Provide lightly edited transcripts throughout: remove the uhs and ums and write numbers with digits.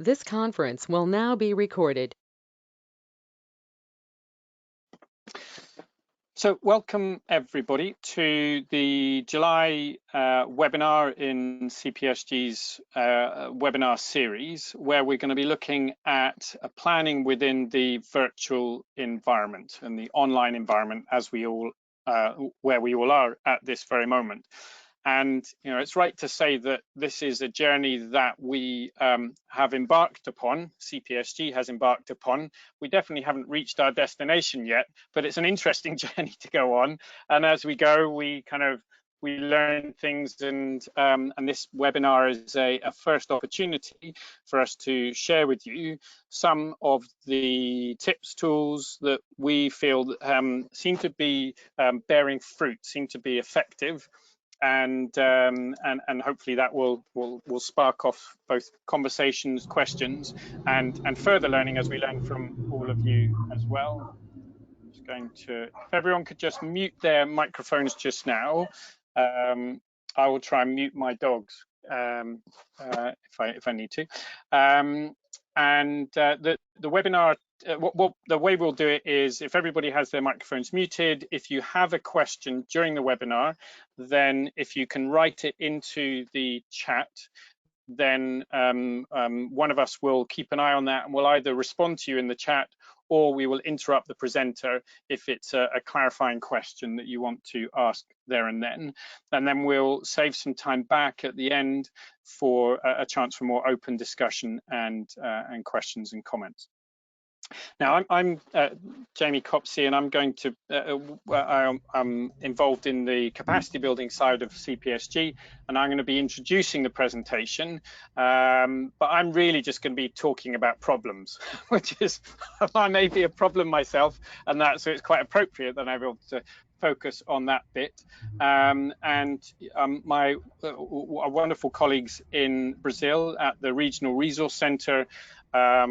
This conference will now be recorded. So welcome everybody to the July webinar in CPSG's webinar series, where we're going to be looking at planning within the virtual environment and the online environment as we all where we all are at this very moment. And it's right to say that this is a journey that we have embarked upon, CPSG has embarked upon. We definitely haven't reached our destination yet, but it's an interesting journey to go on. And as we go, we learn things, and this webinar is a first opportunity for us to share with you some of the tips, tools that we feel seem to be bearing fruit, seem to be effective. And hopefully that will spark off both conversations, questions, and further learning as we learn from all of you as well. I'm just going to, if everyone could just mute their microphones just now. I will try and mute my dogs if I need to. The webinar, the way we'll do it is, if everybody has their microphones muted, if you have a question during the webinar, then if you can write it into the chat, then one of us will keep an eye on that, and we'll either respond to you in the chat, or we will interrupt the presenter if it's a clarifying question that you want to ask there and then. And then we'll save some time back at the end for a chance for more open discussion and questions and comments. Now, I'm Jamie Copsey, and I'm going to, I'm involved in the capacity building side of CPSG, and I'm going to be introducing the presentation, but I'm really just going to be talking about problems, which is, I may be a problem myself, and so it's quite appropriate that I'm able to focus on that bit. My wonderful colleagues in Brazil at the Regional Resource Center,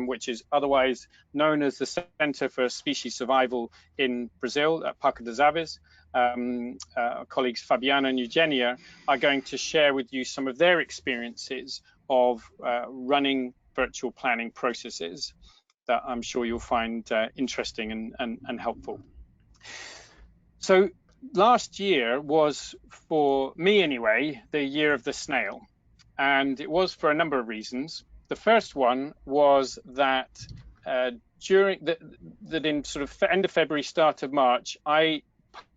which is otherwise known as the Center for Species Survival in Brazil at Parque das Aves. Colleagues Fabiana and Eugenia are going to share with you some of their experiences of running virtual planning processes that I'm sure you'll find interesting and helpful. So last year was, for me anyway, the year of the snail, and it was for a number of reasons. The first one was that during that in sort of end of February, start of March, I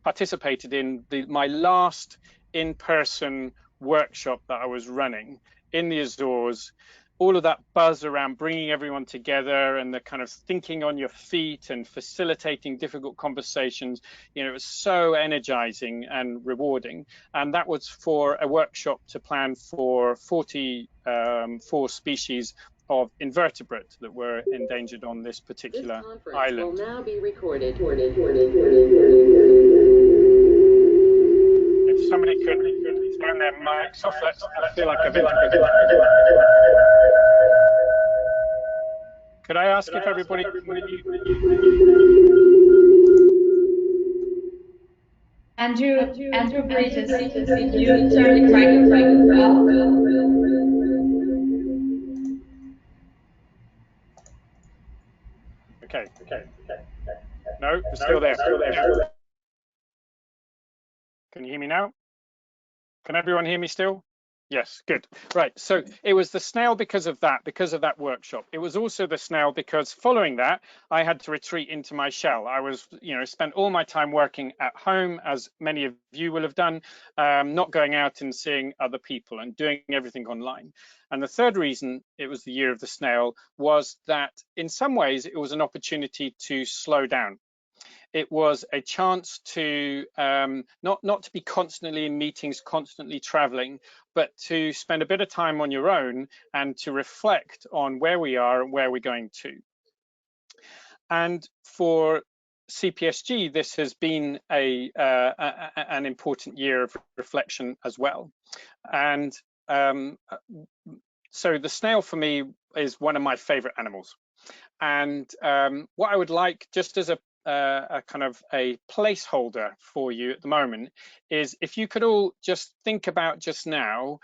participated in my last in-person workshop that I was running in the Azores. All of that buzz around bringing everyone together and the kind of thinking on your feet and facilitating difficult conversations, it was so energizing and rewarding. And that was for a workshop to plan for 44 species of invertebrate that were endangered on this particular island. Will now be recorded. If somebody could turn their mics off, I feel like I've Could I ask if everybody Andrew Bridges, if you turn your microphone off. Okay. No, it's still there. Can you hear me now? Can everyone hear me still? Yes, good. Right, so it was the snail because of that workshop. It was also the snail because following that, I had to retreat into my shell. I was, spent all my time working at home, as many of you will have done, not going out and seeing other people and doing everything online. And the third reason it was the year of the snail was that in some ways it was an opportunity to slow down. It was a chance to not to be constantly in meetings, constantly traveling, but to spend a bit of time on your own and to reflect on where we are and where we're going to. And for CPSG, this has been an important year of reflection as well. And so the snail for me is one of my favorite animals. And what I would like, just as a kind of a placeholder for you at the moment, is if you could all just think about just now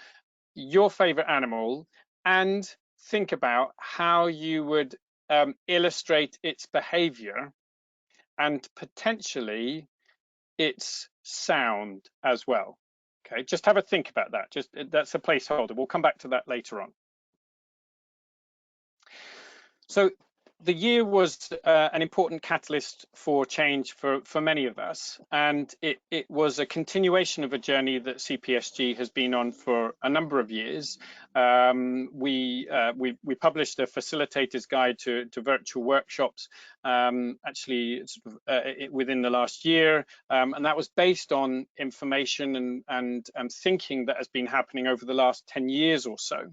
your favorite animal and think about how you would illustrate its behavior and potentially its sound as well. Okay, just have a think about that. Just that's a placeholder. We'll come back to that later on. So the year was an important catalyst for change for many of us, and it was a continuation of a journey that CPSG has been on for a number of years. We published a facilitator's guide to virtual workshops actually within the last year, and that was based on information and thinking that has been happening over the last 10 years or so.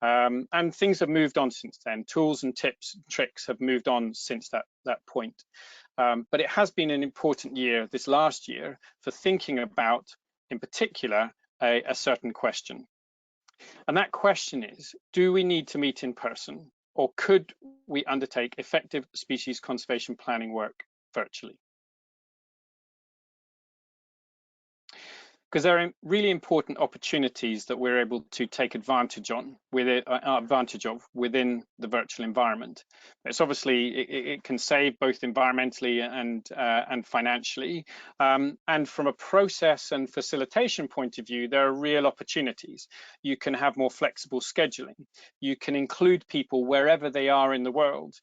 And things have moved on since then. Tools and tips and tricks have moved on since that point. But it has been an important year, this last year, for thinking about, in particular, a certain question. And that question is, do we need to meet in person, or could we undertake effective species conservation planning work virtually? Because there are really important opportunities that we're able to take advantage of within the virtual environment. It's obviously it can save both environmentally and financially, and from a process and facilitation point of view, there are real opportunities. You can have more flexible scheduling. You can include people wherever they are in the world.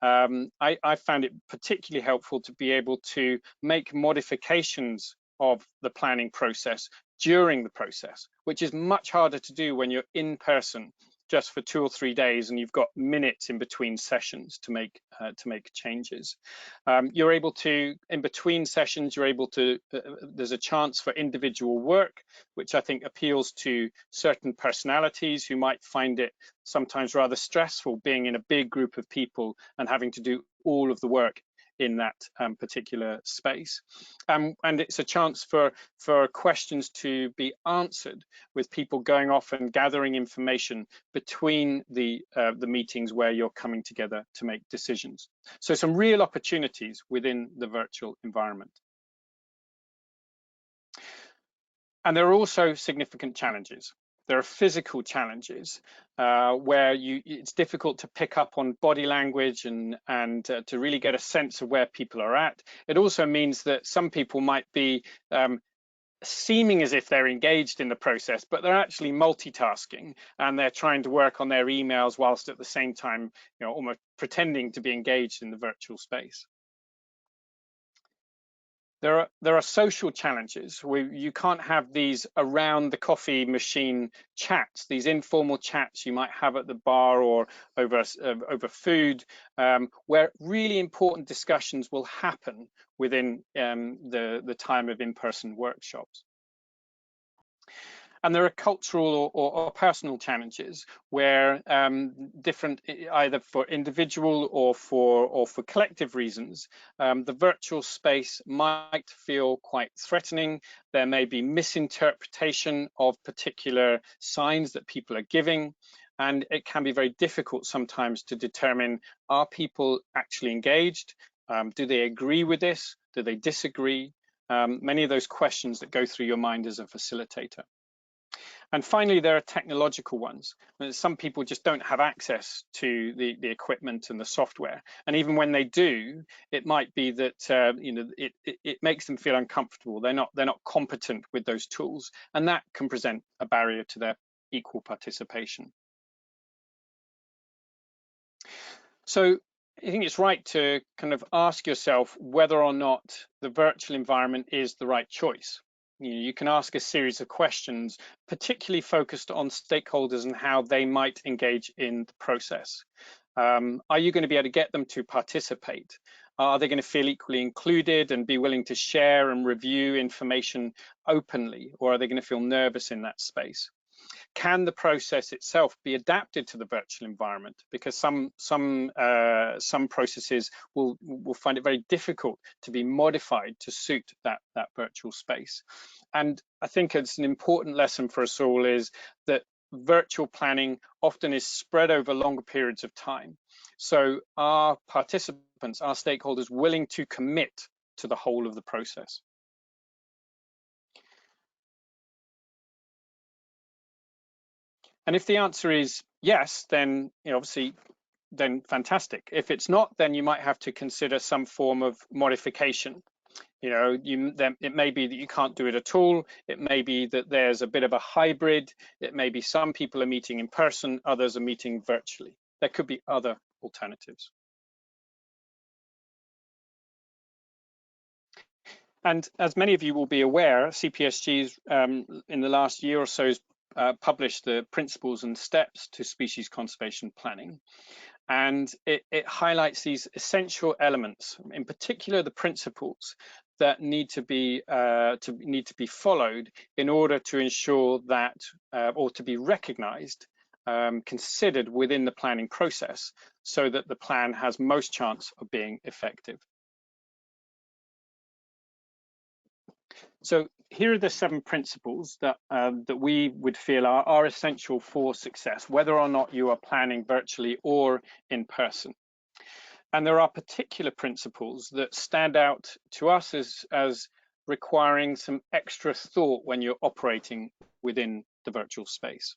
I found it particularly helpful to be able to make modifications of the planning process during the process, which is much harder to do when you're in person just for 2 or 3 days and you've got minutes in between sessions to make changes. You're able to, in between sessions, you're able to, there's a chance for individual work, which I think appeals to certain personalities who might find it sometimes rather stressful being in a big group of people and having to do all of the work in that particular space. And it's a chance for questions to be answered with people going off and gathering information between the meetings where you're coming together to make decisions. So some real opportunities within the virtual environment. And there are also significant challenges. There are physical challenges where it's difficult to pick up on body language and to really get a sense of where people are at. It also means that some people might be seeming as if they're engaged in the process, but they're actually multitasking and they're trying to work on their emails whilst at the same time, almost pretending to be engaged in the virtual space. There are social challenges where you can't have these around the coffee machine chats, these informal chats you might have at the bar or over food, where really important discussions will happen within the time of in-person workshops. And there are cultural or personal challenges where different, either for individual or for collective reasons, the virtual space might feel quite threatening. There may be misinterpretation of particular signs that people are giving, and it can be very difficult sometimes to determine, are people actually engaged? Do they agree with this? Do they disagree? Many of those questions that go through your mind as a facilitator. And finally, there are technological ones. Some people just don't have access to the equipment and the software. And even when they do, it might be that it makes them feel uncomfortable. They're not competent with those tools, and that can present a barrier to their equal participation. So I think it's right to kind of ask yourself whether or not the virtual environment is the right choice. You can ask a series of questions, particularly focused on stakeholders and how they might engage in the process. Are you going to be able to get them to participate? Are they going to feel equally included and be willing to share and review information openly, or are they going to feel nervous in that space? Can the process itself be adapted to the virtual environment? Because some processes will find it very difficult to be modified to suit that virtual space. And I think it's an important lesson for us all is that virtual planning often is spread over longer periods of time. So are participants, are stakeholders willing to commit to the whole of the process? And if the answer is yes, then obviously, then fantastic. If it's not, then you might have to consider some form of modification. Then it may be that you can't do it at all. It may be that there's a bit of a hybrid. It may be some people are meeting in person, others are meeting virtually. There could be other alternatives. And as many of you will be aware, CPSG's in the last year or so has published the principles and steps to species conservation planning. And it highlights these essential elements, in particular the principles that need to be followed in order to ensure that, or to be recognized, considered within the planning process, so that the plan has most chance of being effective. So here are the 7 principles that that we would feel are essential for success, whether or not you are planning virtually or in person. And there are particular principles that stand out to us as requiring some extra thought when you're operating within the virtual space.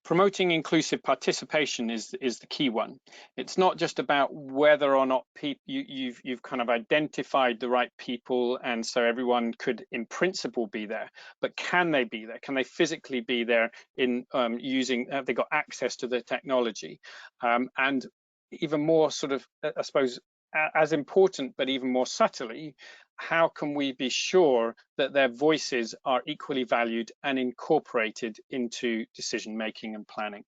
Promoting inclusive participation is the key one. It's not just about whether or not you've kind of identified the right people, and so everyone could in principle be there, but can they be there? Can they physically be there in using, have they got access to the technology? And even more sort of, I suppose, as important, but even more subtly, how can we be sure that their voices are equally valued and incorporated into decision making and planning?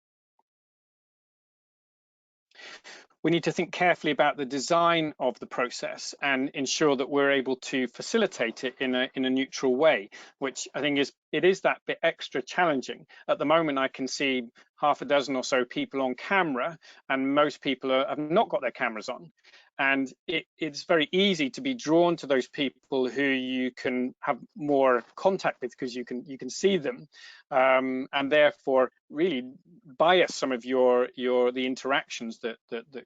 We need to think carefully about the design of the process and ensure that we're able to facilitate it in a neutral way, which I think is that bit extra challenging. At the moment, I can see half a dozen or so people on camera, and most people have not got their cameras on. And it's very easy to be drawn to those people who you can have more contact with because you can see them, and therefore really bias some of the interactions that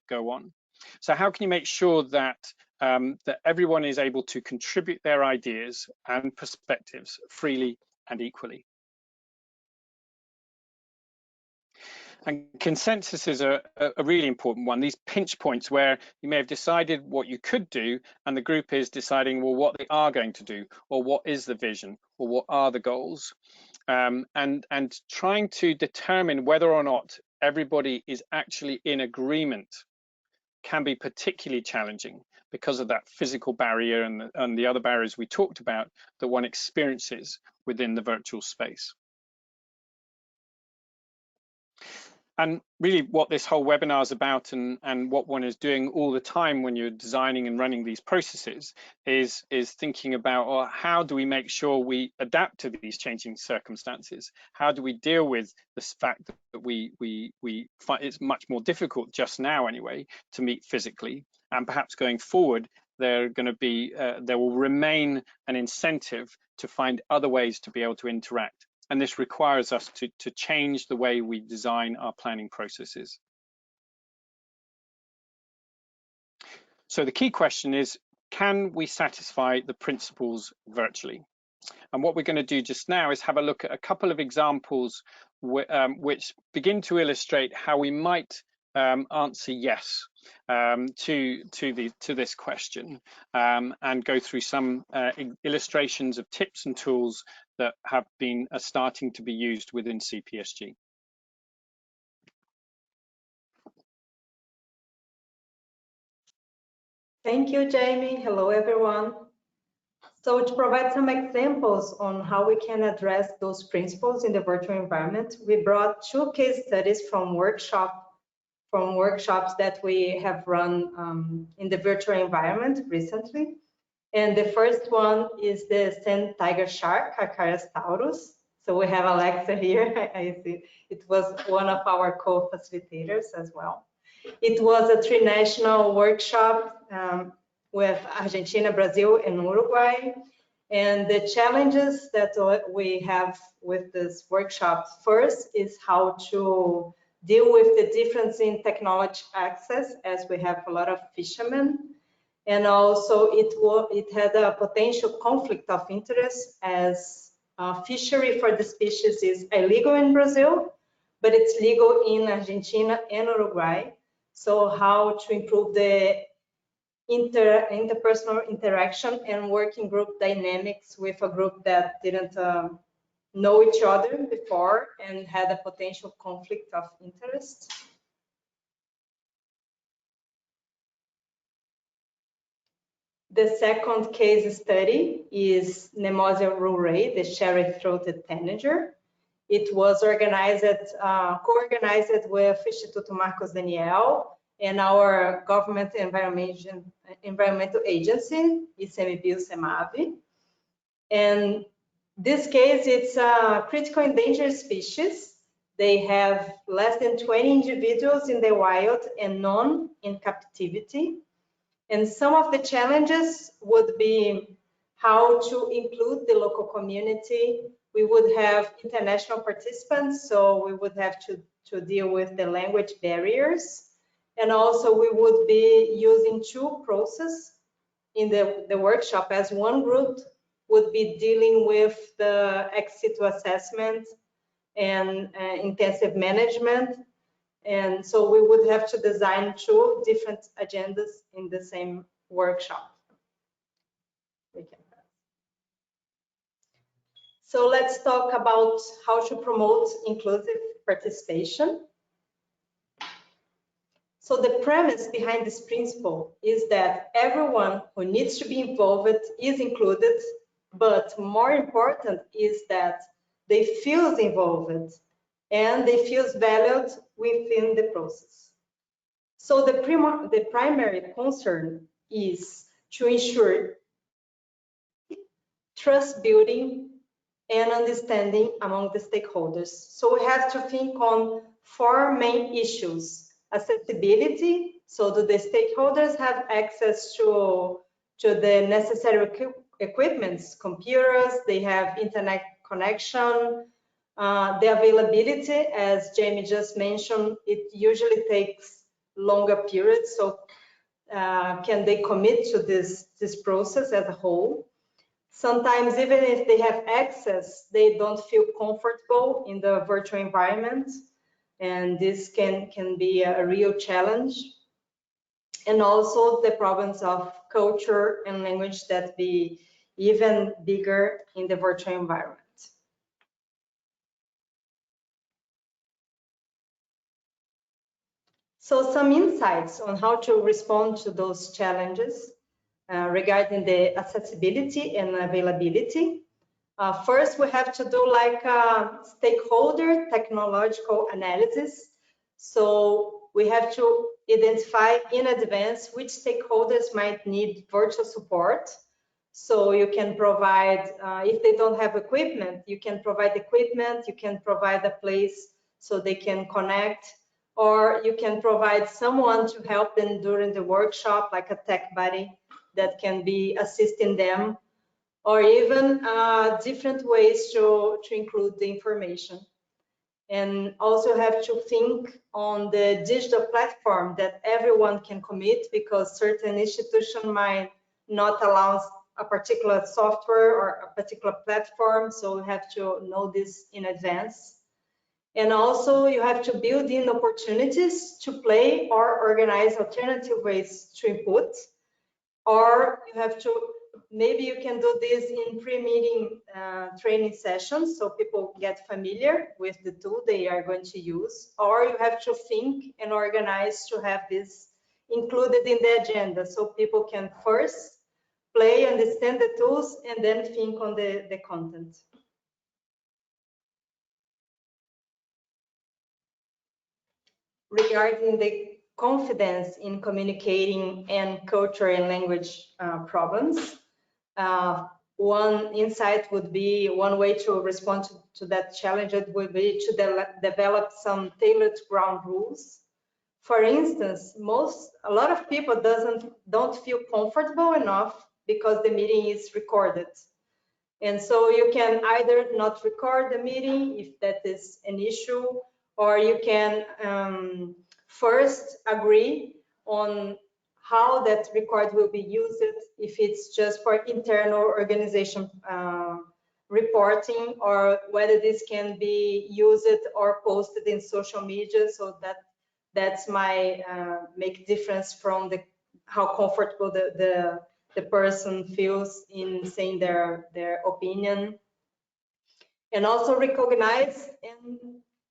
go on. So how can you make sure that that everyone is able to contribute their ideas and perspectives freely and equally? And consensus is a really important one. These pinch points where you may have decided what you could do, and the group is deciding, well, what they are going to do, or what is the vision, or what are the goals, and trying to determine whether or not everybody is actually in agreement can be particularly challenging because of that physical barrier and the other barriers we talked about that one experiences within the virtual space. And really what this whole webinar is about, and what one is doing all the time when you're designing and running these processes, is thinking about, how do we make sure we adapt to these changing circumstances? How do we deal with this fact that we find it's much more difficult just now anyway to meet physically, and perhaps going forward there will remain an incentive to find other ways to be able to interact. And this requires us to change the way we design our planning processes. So the key question is, can we satisfy the principles virtually? And what we're going to do just now is have a look at a couple of examples which begin to illustrate how we might answer yes to this question, and go through some illustrations of tips and tools that have been starting to be used within CPSG. Thank you, Jamie. Hello, everyone. So to provide some examples on how we can address those principles in the virtual environment, we brought 2 case studies from workshops that we have run in the virtual environment recently. And the first one is the sand tiger shark, Carcass. So we have Alexa here. I see it was one of our co-facilitators as well. It was a 3-national workshop with Argentina, Brazil, and Uruguay. And the challenges that we have with this workshop first is how to deal with the difference in technology access, as we have a lot of fishermen. And also it had a potential conflict of interest, as fishery for the species is illegal in Brazil, but it's legal in Argentina and Uruguay. So how to improve the interpersonal interaction and working group dynamics with a group that didn't know each other before and had a potential conflict of interest. The second case study is Nemosia rurei, the cherry-throated tanager. It was organized, co-organized with Instituto Marcos Daniel and our government environmental agency, ICMBio-SEMAV. And this case, it's a critical endangered species. They have less than 20 individuals in the wild and none in captivity. And some of the challenges would be how to include the local community. We would have international participants, so we would have to deal with the language barriers. And also we would be using two processes in the workshop, as one group would be dealing with the ex situ assessment and intensive management. And so we would have to design two different agendas in the same workshop. So let's talk about how to promote inclusive participation. So the premise behind this principle is that everyone who needs to be involved is included, but more important is that they feel involved and they feel valued within the process. So the primary concern is to ensure trust building and understanding among the stakeholders. So we have to think on four main issues: accessibility, so do the stakeholders have access to the necessary equipments, computers, they have internet connection, the availability, as Jamie just mentioned, it usually takes longer periods, so can they commit to this process as a whole? Sometimes even if they have access, they don't feel comfortable in the virtual environment, and this can be a real challenge. And also the problems of culture and language that be even bigger in the virtual environment. So some insights on how to respond to those challenges regarding the accessibility and availability. First, we have to do like a stakeholder technological analysis. So we have to identify in advance which stakeholders might need virtual support. So you can provide, if they don't have equipment, you can provide equipment, you can provide a place so they can connect, or you can provide someone to help them during the workshop, like a tech buddy that can be assisting them, or even different ways to include the information. And also have to think on the digital platform that everyone can commit, because certain institutions might not allow a particular software or a particular platform, so we have to know this in advance. And also you have to build in opportunities to play or organize alternative ways to input, or you have to, maybe you can do this in pre-meeting training sessions so people get familiar with the tool they are going to use, or you have to think and organize to have this included in the agenda so people can first play, understand the tools, and then think on the content. Regarding the confidence in communicating and culture and language problems, one insight would be, one way to respond to that challenge would be to develop some tailored ground rules. For instance, a lot of people don't feel comfortable enough because the meeting is recorded. And so you can either not record the meeting if that is an issue, or you can first agree on how that record will be used, if it's just for internal organization reporting, or whether this can be used or posted in social media. So that's my make difference from the how comfortable the person feels in saying their opinion. And also recognize and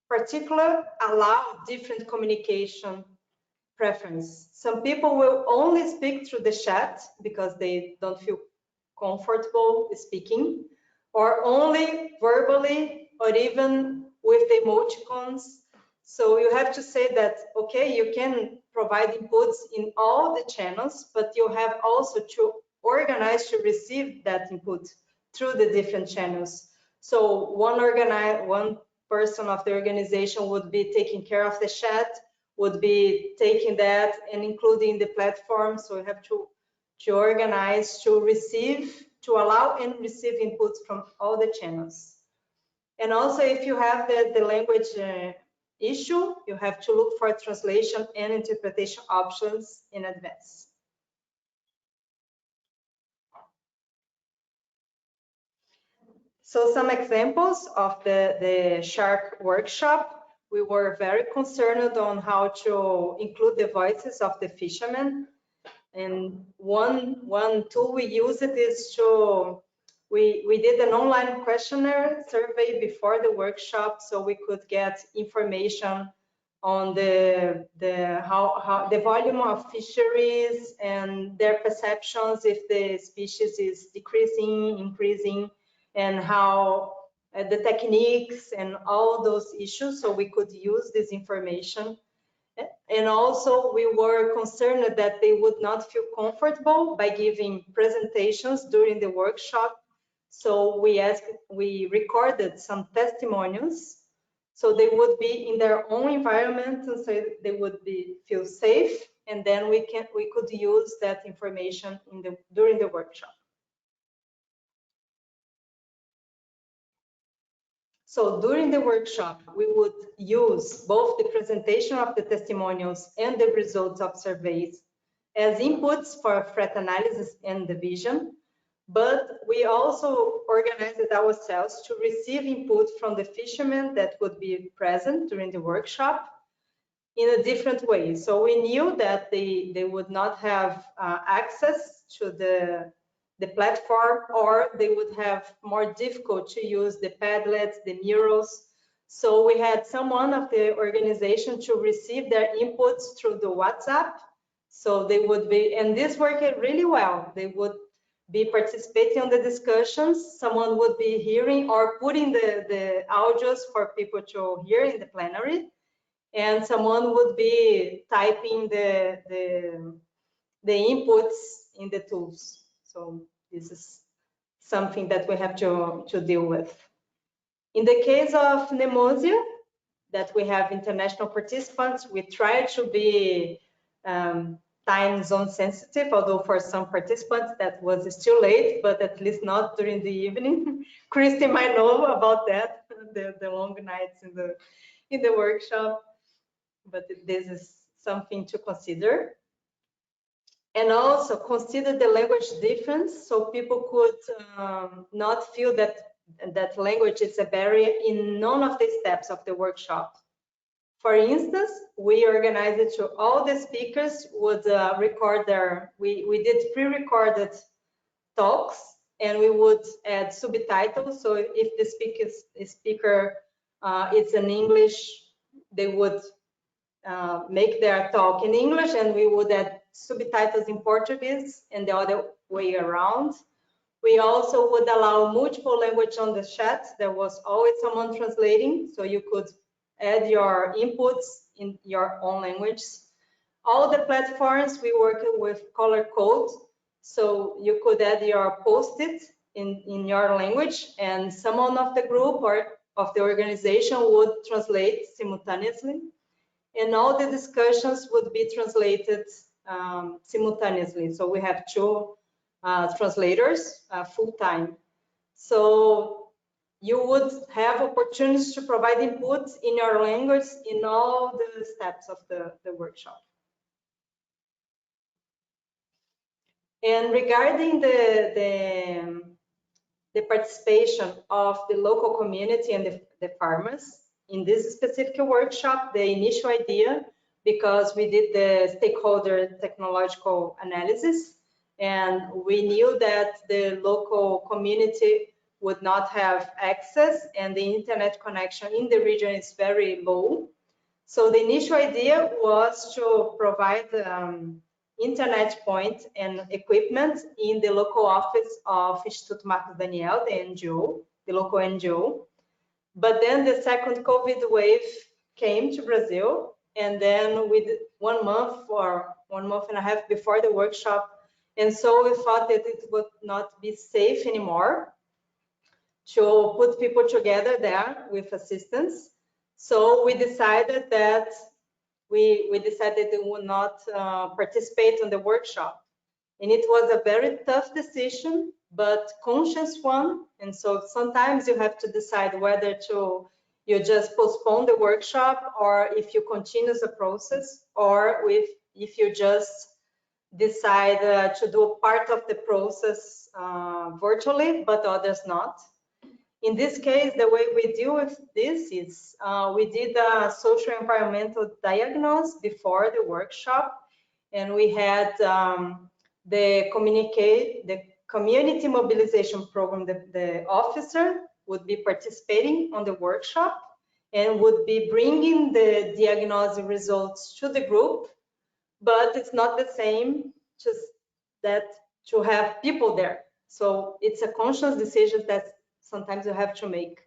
particular allow different communication preference. Some people will only speak through the chat because they don't feel comfortable speaking, or only verbally, or even with emoticons. So you have to say that, okay, you can provide inputs in all the channels, but you have also to organize to receive that input through the different channels. So one person of the organization would be taking care of the chat, would be taking that and including the platform. So you have to organize to receive, to allow and receive inputs from all the channels. And also, if you have the language issue, you have to look for translation and interpretation options in advance. So some examples of the shark workshop. We were very concerned on how to include the voices of the fishermen. And one tool we used is we did an online questionnaire survey before the workshop, so we could get information on the volume of fisheries and their perceptions, if the species is decreasing, increasing, and how the techniques and all those issues, so we could use this information. And also we were concerned that they would not feel comfortable by giving presentations during the workshop. So we recorded some testimonials, so they would be in their own environment, and so they would feel safe. And then we could use that information during the workshop. So during the workshop, we would use both the presentation of the testimonials and the results of surveys as inputs for threat analysis and division. But we also organized ourselves to receive input from the fishermen that would be present during the workshop in a different way. So we knew that they would not have access to the platform, or they would have more difficult to use the Padlets, the murals. So we had someone of the organization to receive their inputs through the WhatsApp. So they would be, and this worked really well. They would be participating on the discussions. Someone would be hearing or putting the audios for people to hear in the plenary. And someone would be typing the inputs in the tools. So this is something that we have to deal with. In the case of Nemosia, that we have international participants, we try to be time zone sensitive, although for some participants that was still late, but at least not during the evening. Christy might know about that, the long nights in the workshop, but this is something to consider. And also consider the language difference, so people could not feel that language is a barrier in none of the steps of the workshop. For instance, we organized it to all the speakers would record we did pre-recorded talks, and we would add subtitles. So if the speaker is in English, they would make their talk in English, and we would add subtitles in Portuguese, and the other way around. We also would allow multiple language on the chat. There was always someone translating, so you could add your inputs in your own language. All the platforms we work with color code, so you could add your post-it in your language, and someone of the group or of the organization would translate simultaneously. And all the discussions would be translated simultaneously. So we have two translators full-time. So you would have opportunities to provide input in your language in all the steps of the workshop. And regarding the participation of the local community and the farmers. In this specific workshop, the initial idea, because we did the stakeholder technological analysis, and we knew that the local community would not have access and the internet connection in the region is very low. So the initial idea was to provide internet point and equipment in the local office of Instituto Marcos Daniel, the NGO, the local NGO. But then the second COVID wave came to Brazil, and then with 1 month or 1.5 months before the workshop, and so we thought that it would not be safe anymore to put people together there with assistance. So we decided that we would not participate in the workshop. And it was a very tough decision, but conscious one. And so sometimes you have to decide whether you just postpone the workshop or if you continue the process, or if you just decide to do part of the process virtually, but others not. In this case, the way we deal with this is we did a social environmental diagnosis before the workshop, and we had the community mobilization program. The officer would be participating on the workshop and would be bringing the diagnosis results to the group, but it's not the same just that to have people there. So it's a conscious decision that sometimes you have to make.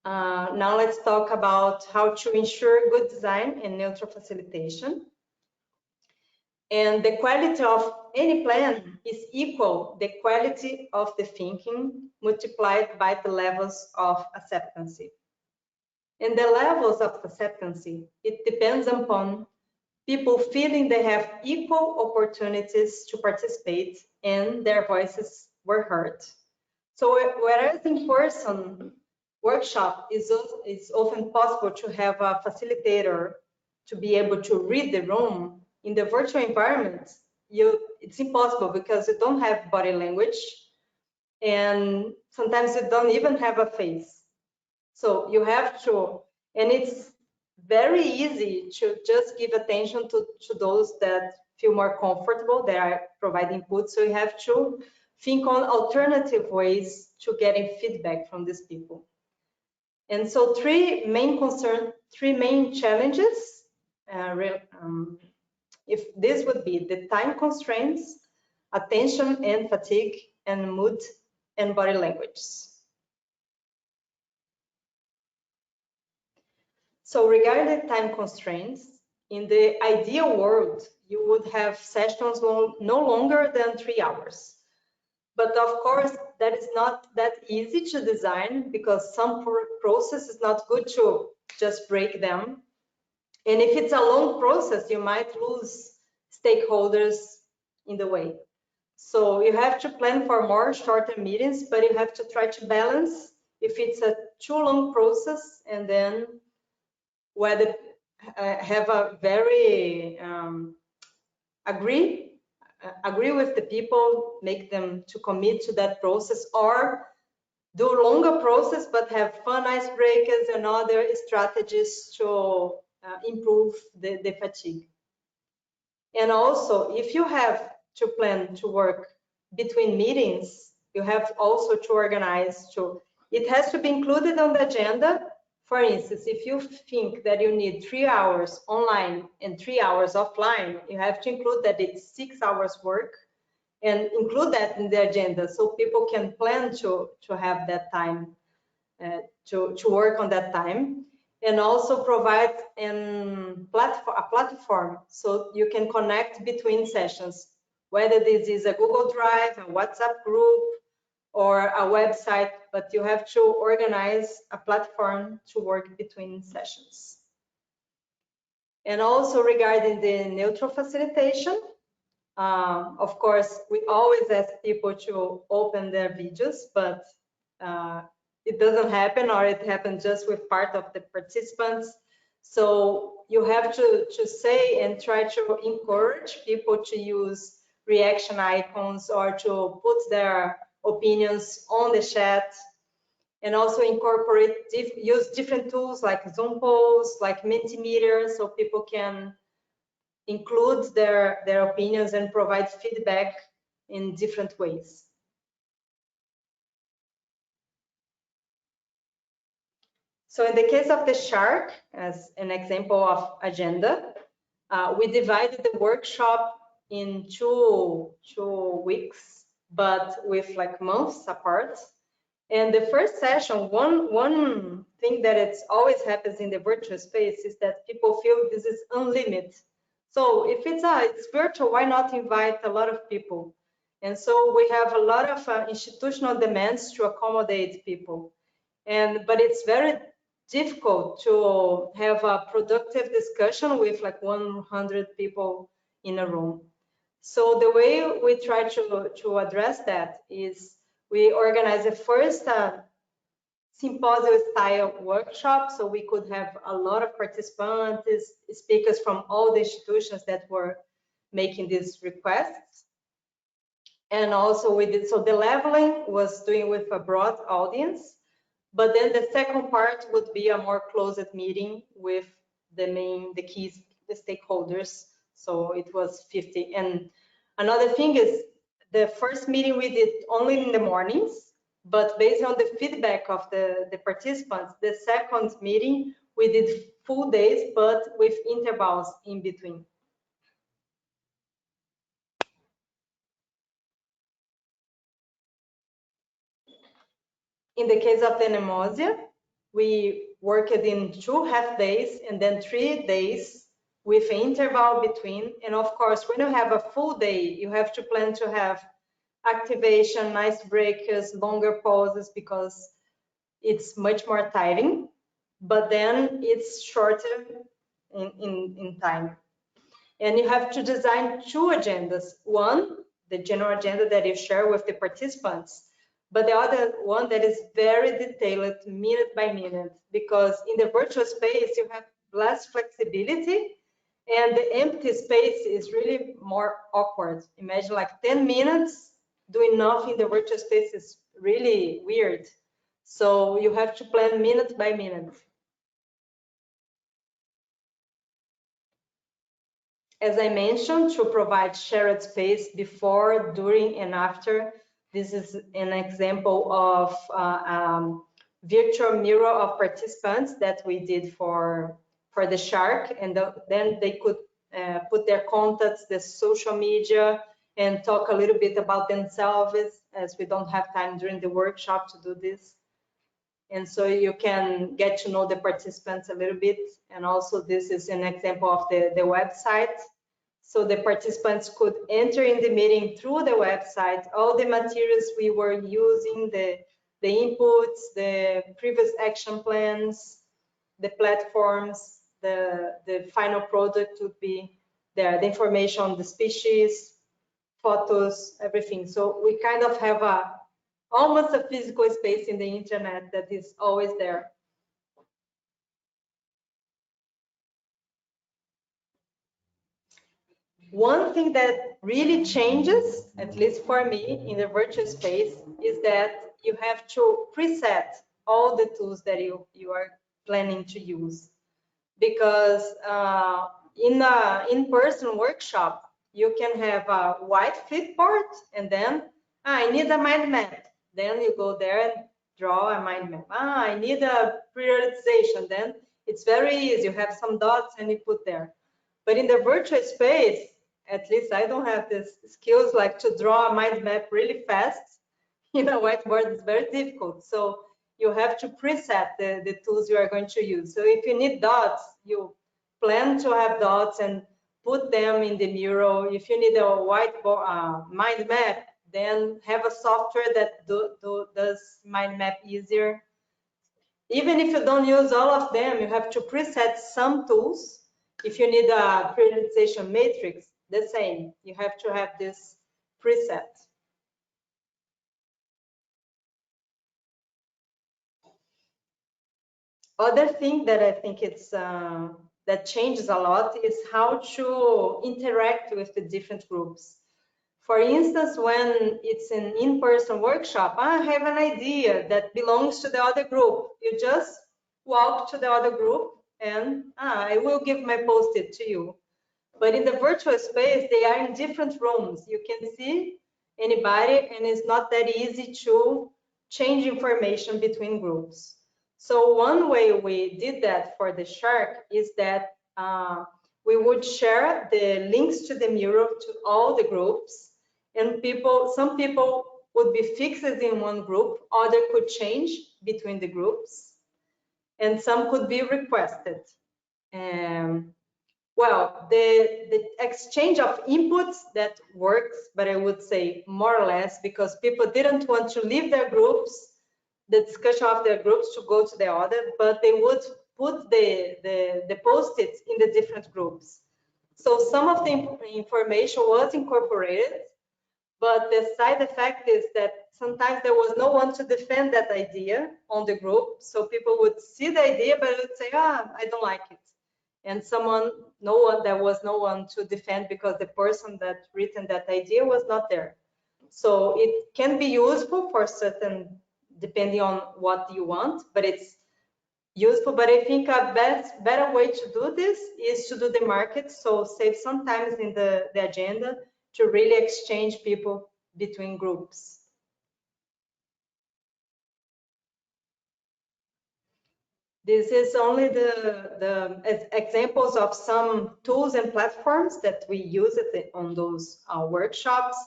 Now let's talk about how to ensure good design and neutral facilitation. And the quality of any plan is equal the quality of the thinking multiplied by the levels of acceptance. And the levels of acceptance, it depends upon people feeling they have equal opportunities to participate and their voices were heard. So whereas in person workshop is often possible to have a facilitator to be able to read the room, in the virtual environment, it's impossible because you don't have body language and sometimes you don't even have a face. So you have to, and it's very easy to just give attention to those that feel more comfortable, that are providing input. So you have to think on alternative ways to getting feedback from these people. And so three main challenges, if this would be the time constraints, attention and fatigue, and mood and body language. So regarding time constraints, in the ideal world, you would have sessions no longer than 3 hours. But of course, that is not that easy to design because some process is not good to just break them. And if it's a long process, you might lose stakeholders in the way. So you have to plan for more shorter meetings, but you have to try to balance if it's a too long process, and then whether have a very agree with the people, make them to commit to that process, or do longer process but have fun icebreakers and other strategies to improve the fatigue. And also, if you have to plan to work between meetings, you have also to organize it has to be included on the agenda. For instance, if you think that you need 3 hours online and 3 hours offline, you have to include that it's 6 hours work and include that in the agenda so people can plan to have that time, to work on that time. And also provide a platform so you can connect between sessions, whether this is a Google Drive, a WhatsApp group, or a website, but you have to organize a platform to work between sessions. And also regarding the neutral facilitation, of course, we always ask people to open their videos, but it doesn't happen, or it happens just with part of the participants. So you have to say and try to encourage people to use reaction icons or to put their opinions on the chat, and also incorporate, use different tools like Zoom polls, like Mentimeter, so people can include their opinions and provide feedback in different ways. So in the case of the shark, as an example of agenda, we divided the workshop in two weeks, but with like months apart. And the first session, one thing that it's always happens in the virtual space is that people feel this is unlimited. So if it's virtual, why not invite a lot of people? And so we have a lot of institutional demands to accommodate people. But it's very difficult to have a productive discussion with like 100 people in a room. So the way we try to address that is we organize a first symposium style workshop, so we could have a lot of participants, speakers from all the institutions that were making these requests. And also we did, so the leveling was doing with a broad audience, but then the second part would be a more closed meeting with the key stakeholders. So it was 50. And another thing is the first meeting we did only in the mornings, but based on the feedback of the participants, the second meeting we did full days, but with intervals in between. In the case of the Nemosia, we worked in 2 half days and then 3 days with an interval between. And of course, when you have a full day, you have to plan to have activation, icebreakers, longer pauses, because it's much more tiring, but then it's shorter in time. And you have to design 2 agendas. One, the general agenda that you share with the participants, but the other one that is very detailed, minute by minute, because in the virtual space, you have less flexibility and the empty space is really more awkward. Imagine like 10 minutes doing nothing in the virtual space is really weird. So you have to plan minute by minute. As I mentioned, to provide shared space before, during, and after. This is an example of virtual mirror of participants that we did for the shark, and then they could put their contacts, the social media, and talk a little bit about themselves, as we don't have time during the workshop to do this. And so you can get to know the participants a little bit. And also this is an example of the website. So the participants could enter in the meeting through the website, all the materials we were using, the inputs, the previous action plans, the platforms, the final product would be there, the information on the species, photos, everything. So we kind of have almost a physical space in the internet that is always there. One thing that really changes, at least for me, in the virtual space is that you have to preset all the tools that you are planning to use. Because in an in-person workshop, you can have a white flipboard and then I need a mind map. Then you go there and draw a mind map. I need a prioritization. Then it's very easy. You have some dots and you put there. But in the virtual space, at least I don't have this skills like to draw a mind map really fast. In a whiteboard, it's very difficult. So you have to preset the tools you are going to use. So if you need dots, you plan to have dots and put them in the mural. If you need a whiteboard mind map, then have a software that does mind map easier. Even if you don't use all of them, you have to preset some tools. If you need a prioritization matrix, the same. You have to have this preset. Other thing that I think it's that changes a lot is how to interact with the different groups. For instance, when it's an in-person workshop, I have an idea that belongs to the other group. You just walk to the other group and I will give my post-it to you. But in the virtual space, they are in different rooms. You can see anybody, and it's not that easy to change information between groups. So one way we did that for the shark is that we would share the links to the mural to all the groups, and some people would be fixed in one group, other could change between the groups, and some could be requested. Well, the exchange of inputs, that works, but I would say more or less because people didn't want to leave their groups, the discussion of their groups to go to the other, but they would put the post-its in the different groups. So some of the information was incorporated, but the side effect is that sometimes there was no one to defend that idea on the group. So people would see the idea, but would say, I don't like it. And there was no one to defend because the person that written that idea was not there. So it can be useful for certain, depending on what you want, but it's useful. But I think a better way to do this is to do the market. So save some time in the agenda to really exchange people between groups. This is only the examples of some tools and platforms that we use on those workshops.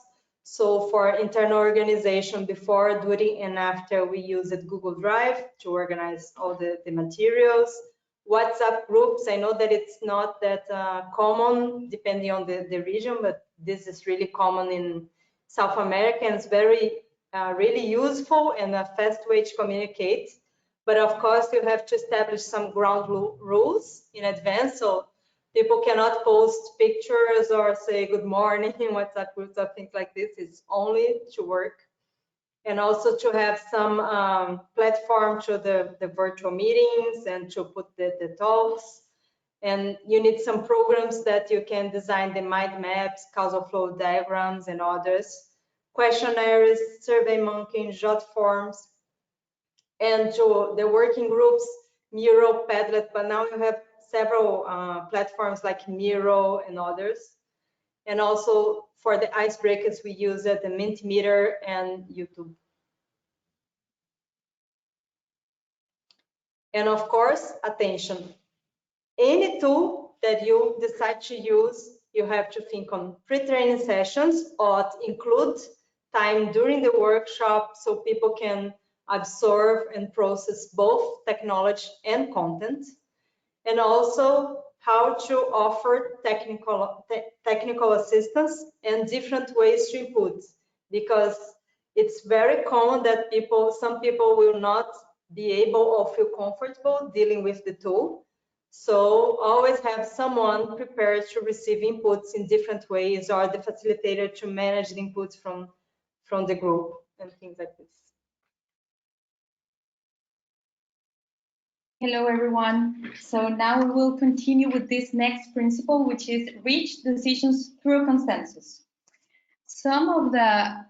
So for internal organization, before, during, and after, we used Google Drive to organize all the materials. WhatsApp groups, I know that it's not that common depending on the region, but this is really common in South America, and it's very really useful and a fast way to communicate. But of course, you have to establish some ground rules in advance, so people cannot post pictures or say good morning in WhatsApp groups or things like this. It's only to work. And also to have some platform to the virtual meetings and to put the talks. And you need some programs that you can design the mind maps, causal flow diagrams, and others. Questionnaires, SurveyMonkey, Jot forms, and to the working groups, Miro, Padlet, but now you have several platforms like Miro and others. And also for the icebreakers, we use the Mentimeter and YouTube. And of course, attention. Any tool that you decide to use, you have to think on pre-training sessions or include time during the workshop so people can absorb and process both technology and content, and also how to offer technical assistance and different ways to input, because it's very common that some people will not be able or feel comfortable dealing with the tool. So always have someone prepared to receive inputs in different ways, or the facilitator to manage the inputs from the group and things like this. Hello, everyone. So now we will continue with this next principle, which is reach decisions through consensus. Some of the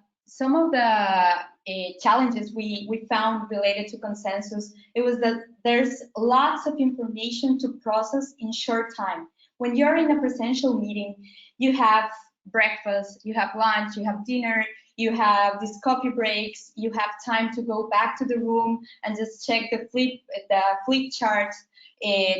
challenges we found related to consensus, it was that there's lots of information to process in short time. When you're in a presential meeting, you have breakfast, you have lunch, you have dinner, you have these coffee breaks, you have time to go back to the room and just check the flip chart,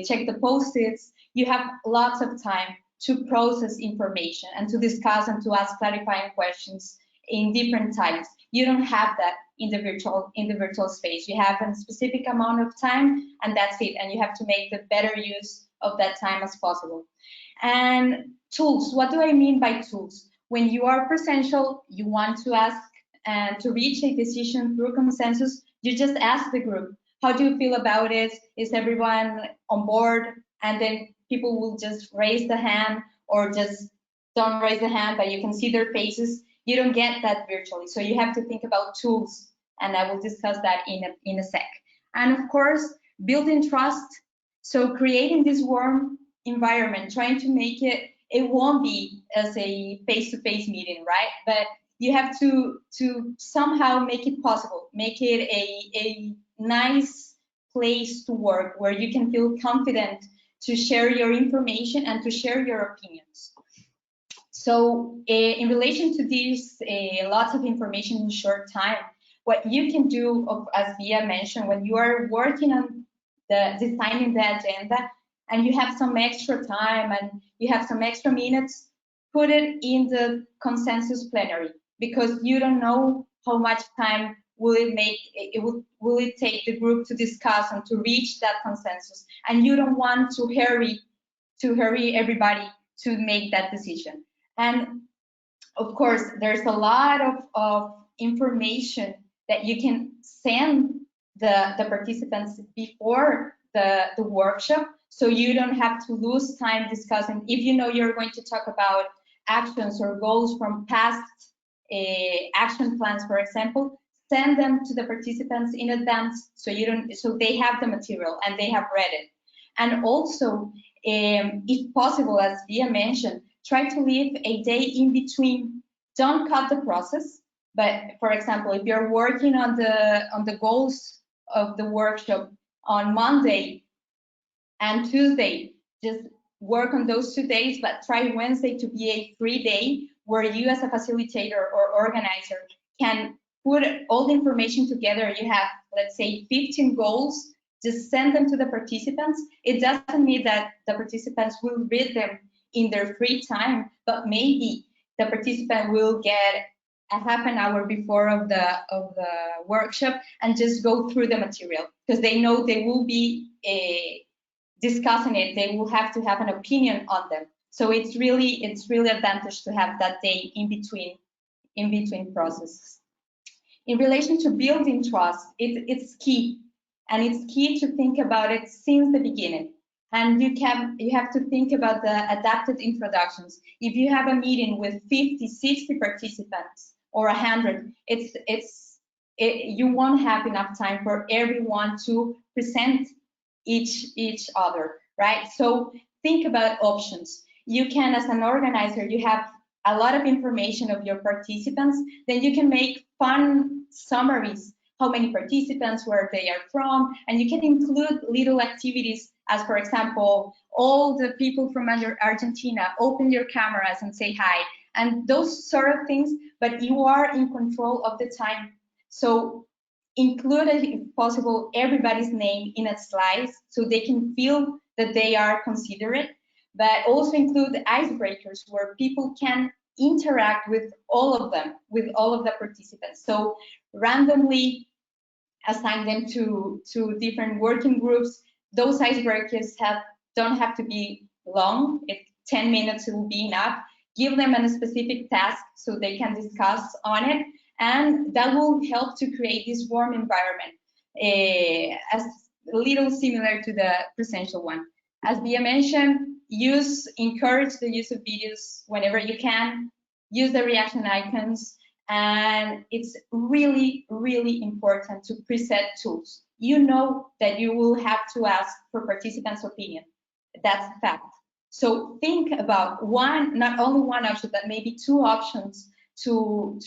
check the post-its. You have lots of time to process information and to discuss and to ask clarifying questions in different times. You don't have that in the virtual space. You have a specific amount of time and that's it, and you have to make the better use of that time as possible. And tools, what do I mean by tools? When you are presential, you want to ask and to reach a decision through consensus, you just ask the group, how do you feel about it? Is everyone on board? And then people will just raise the hand or just don't raise the hand, but you can see their faces. You don't get that virtually. So you have to think about tools, and I will discuss that in a sec. And of course, building trust. So creating this warm environment, trying to make it, it won't be as a face-to-face meeting, right? But you have to somehow make it possible, make it a nice place to work where you can feel confident to share your information and to share your opinions. So in relation to this, lots of information in short time, what you can do, as Via mentioned, when you are working on designing the agenda and you have some extra time and you have some extra minutes, put it in the consensus plenary, because you don't know how much time will it take the group to discuss and to reach that consensus, and you don't want to hurry everybody to make that decision. And of course, there's a lot of information that you can send the participants before the workshop, so you don't have to lose time discussing. If you know you're going to talk about actions or goals from past action plans, for example, send them to the participants in advance, so they have the material and they have read it. And also, if possible, as Via mentioned, try to leave a day in between. Don't cut the process, but for example, if you're working on the goals of the workshop on Monday and Tuesday, just work on those 2 days, but try Wednesday to be a free day where you as a facilitator or organizer can put all the information together. You have, let's say, 15 goals, just send them to the participants. It doesn't mean that the participants will read them in their free time, but maybe the participant will get a half an hour before of the workshop and just go through the material, because they know they will be discussing it. They will have to have an opinion on them. So it's really advantage to have that day in between processes. In relation to building trust, it's key, and it's key to think about it since the beginning. And you have to think about the adapted introductions. If you have a meeting with 50, 60 participants or 100, you won't have enough time for everyone to present each other, right? So think about options. You can, as an organizer, you have a lot of information of your participants, then you can make fun summaries, how many participants, where they are from, and you can include little activities, as for example, all the people from Argentina, open your cameras and say hi, and those sort of things, but you are in control of the time. So include, if possible, everybody's name in a slide so they can feel that they are considerate, but also include icebreakers where people can interact with all of them, with all of the participants. So randomly assign them to different working groups. Those icebreakers don't have to be long. If 10 minutes will be enough. Give them a specific task so they can discuss on it, and that will help to create this warm environment, as a little similar to the presential one. As Bia mentioned, encourage the use of videos whenever you can, use the reaction icons, and it's really, really important to preset tools. You know that you will have to ask for participants' opinion. That's a fact. So think about not only one option, but maybe 2 options to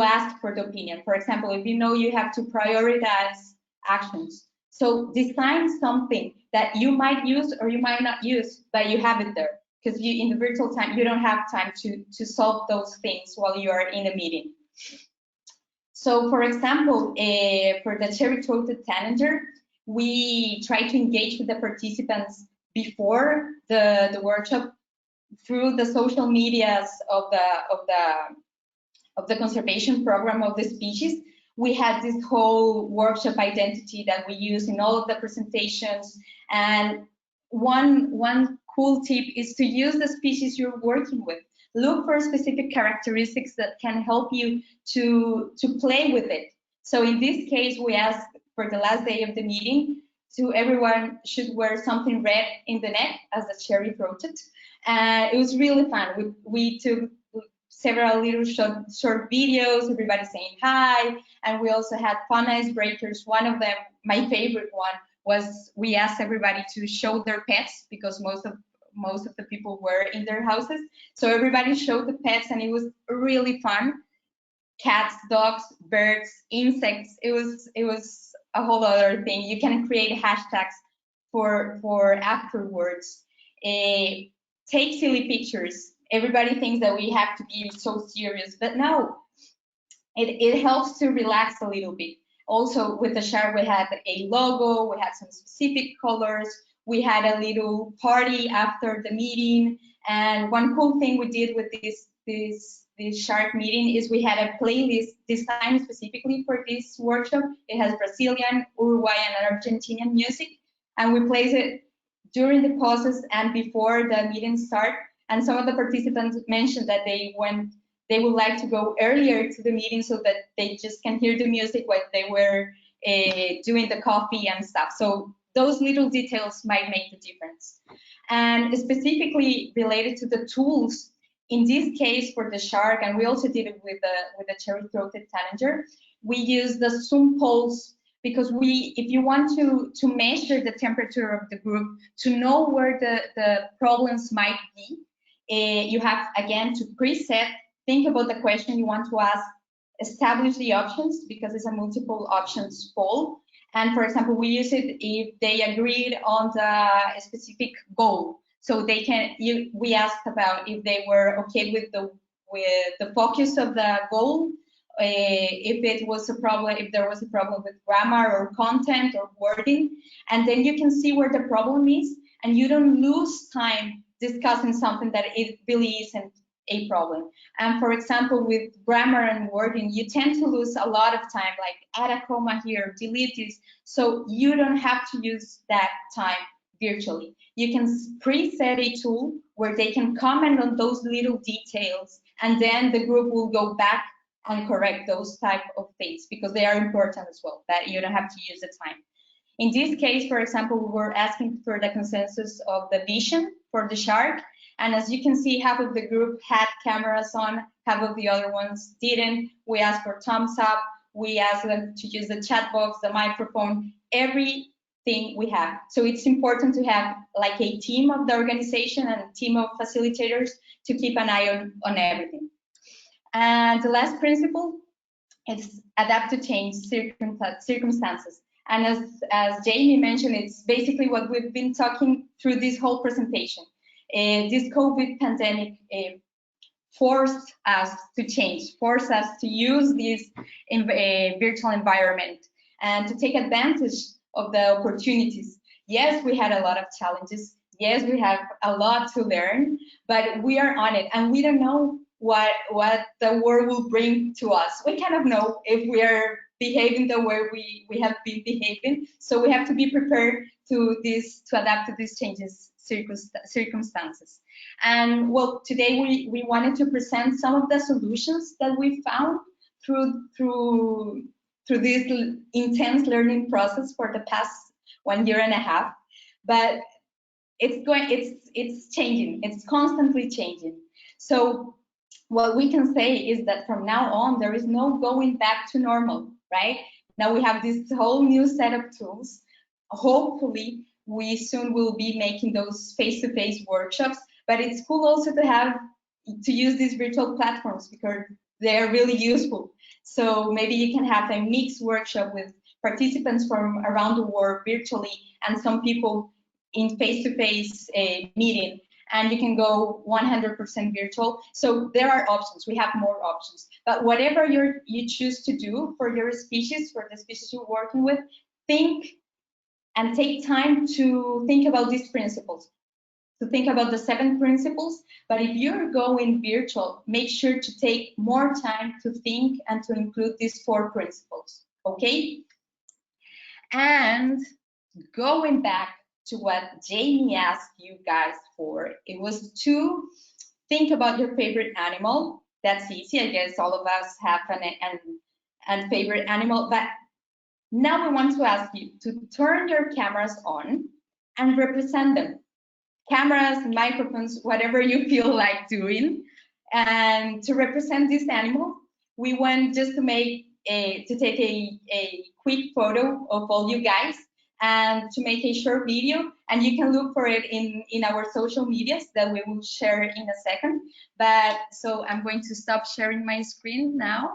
ask for the opinion. For example, if you know you have to prioritize actions, so design something that you might use or you might not use, but you have it there, because in the virtual time, you don't have time to solve those things while you are in a meeting. So for example, for the cherry-throated tanager, we try to engage with the participants before the workshop through the social medias of the conservation program of the species. We had this whole workshop identity that we use in all of the presentations. And one cool tip is to use the species you're working with. Look for specific characteristics that can help you to play with it. So in this case, we asked for the last day of the meeting to everyone should wear something red in the neck as a cherry-throated. And it was really fun. We took several little short videos, everybody saying hi, and we also had fun icebreakers. One of them, my favorite one, was we asked everybody to show their pets because most of the people were in their houses. So everybody showed the pets, and it was really fun. Cats, dogs, birds, insects. It was a whole other thing. You can create hashtags for afterwards. Take silly pictures. Everybody thinks that we have to be so serious, but no, it helps to relax a little bit. Also with the shark, we had a logo, we had some specific colors, we had a little party after the meeting, and one cool thing we did with this shark meeting is we had a playlist designed specifically for this workshop. It has Brazilian, Uruguayan, and Argentinian music, and we place it during the pauses and before the meeting start. And some of the participants mentioned that they would like to go earlier to the meeting so that they just can hear the music while they were doing the coffee and stuff. So those little details might make the difference. And specifically related to the tools, in this case for the shark, and we also did it with the cherry-throated tanager, we use the Zoom pulse because if you want to measure the temperature of the group, to know where the problems might be, you have again to preset, think about the question you want to ask, establish the options because it's a multiple options poll. And for example, we use it if they agreed on the specific goal. So they can, we asked about if they were okay with the focus of the goal, if it was a problem, if there was a problem with grammar or content or wording, and then you can see where the problem is, and you don't lose time discussing something that it really isn't a problem. And for example, with grammar and wording, you tend to lose a lot of time, like add a comma here, delete this. So you don't have to use that time virtually. You can preset a tool where they can comment on those little details, and then the group will go back and correct those type of things because they are important as well, that you don't have to use the time. In this case, for example, we were asking for the consensus of the vision for the shark. And as you can see, half of the group had cameras on, half of the other ones didn't. We asked for thumbs up. We asked them to use the chat box, the microphone, everything we have. So it's important to have like a team of the organization and a team of facilitators to keep an eye on everything. And the last principle is adapt to change circumstances. And as Jamie mentioned, it's basically what we've been talking through this whole presentation. This COVID pandemic forced us to change, forced us to use this virtual environment and to take advantage of the opportunities. Yes, we had a lot of challenges. Yes, we have a lot to learn, but we are on it, and we don't know what the world will bring to us. We kind of know if we are behaving the way we have been behaving, so we have to be prepared to adapt to these changes circumstances. And well, today we wanted to present some of the solutions that we found through this intense learning process for the past 1.5 years. But it's changing, it's constantly changing. So what we can say is that from now on, there is no going back to normal, right? Now we have this whole new set of tools. Hopefully, we soon will be making those face-to-face workshops, but it's cool also to use these virtual platforms because they are really useful. So maybe you can have a mixed workshop with participants from around the world virtually and some people in face-to-face meeting, and you can go 100% virtual. So there are options. We have more options. But whatever you choose to do for your species, for the species you're working with, think and take time to think about these principles, to think about the 7 principles. But if you're going virtual, make sure to take more time to think and to include these 4 principles, okay? And going back to what Jamie asked you guys for, it was to think about your favorite animal. That's easy. I guess all of us have an favorite animal, but now we want to ask you to turn your cameras on and represent them. Cameras, microphones, whatever you feel like doing. And to represent this animal, we went just to take a quick photo of all you guys and to make a short video, and you can look for it in our social medias that we will share in a second. But so I'm going to stop sharing my screen now.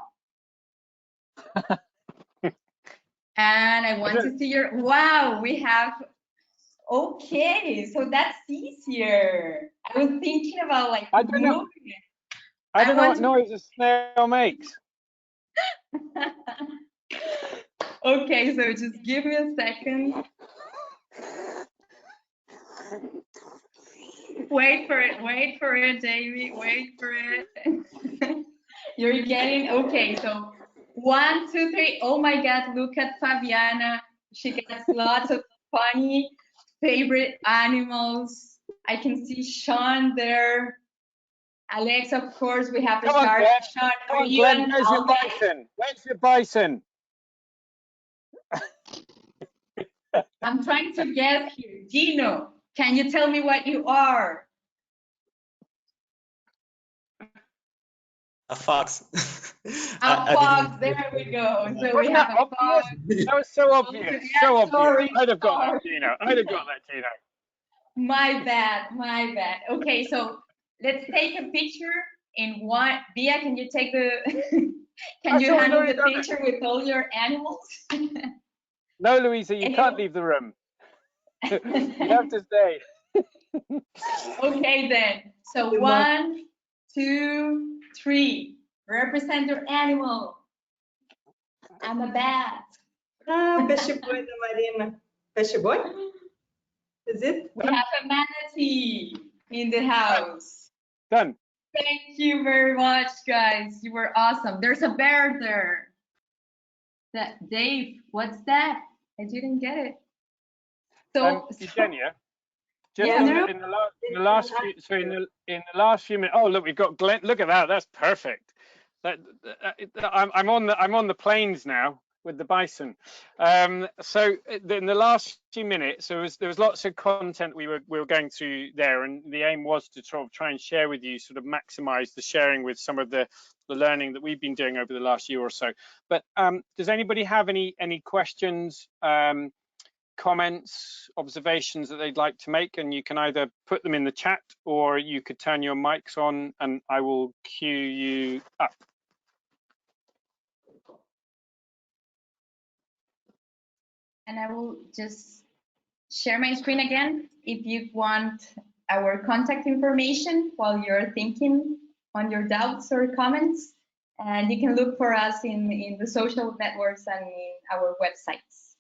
And I want to see your, wow, we have, okay, so that's easier. I was thinking about like, I don't know. I don't know what noise a snail makes. Okay, so just give me a second. Wait for it, Jamie, wait for it. You're getting, okay, so 1, 2, 3. Oh my God, look at Fabiana. She gets lots of funny favorite animals. I can see Sean there. Alex, of course, we have the shark. Sean, are you Glenn, where's your bison? Where's your bison? I'm trying to guess here. Gino, can you tell me what you are? A fox. A fox, there we go. So we have a fox. That was so obvious. So obvious. Sorry, I'd have got that, Gino. I'd have got that, Gino. My bad, my bad. Okay, so let's take a picture in one. Bia, can you take the, can you handle the picture with all your animals? No, Louisa, you can't leave the room. You have to stay. Okay then. So 1, 2, 3. Represent your animal. I'm a bat. Ah, peixe boi da Marina. Peixe boi? Is it? We have a manatee in the house. Done. Thank you very much, guys. You were awesome. There's a bear there. That Dave, what's that? I didn't get it. So, Eugenia, just in the last few minutes. Oh, look, we've got Glenn. Look at that. That's perfect. I'm on the plains now with the bison. So in the last few minutes, there was lots of content we were going through there, and the aim was to sort of try and share with you, sort of maximize the sharing with some of the learning that we've been doing over the last year or so. But does anybody have any questions, comments, observations that they'd like to make? And you can either put them in the chat, or you could turn your mics on and I will cue you up. and I will just share my screen again if you want our contact information while you're thinking on your doubts or comments. And you can look for us in the social networks and in our websites.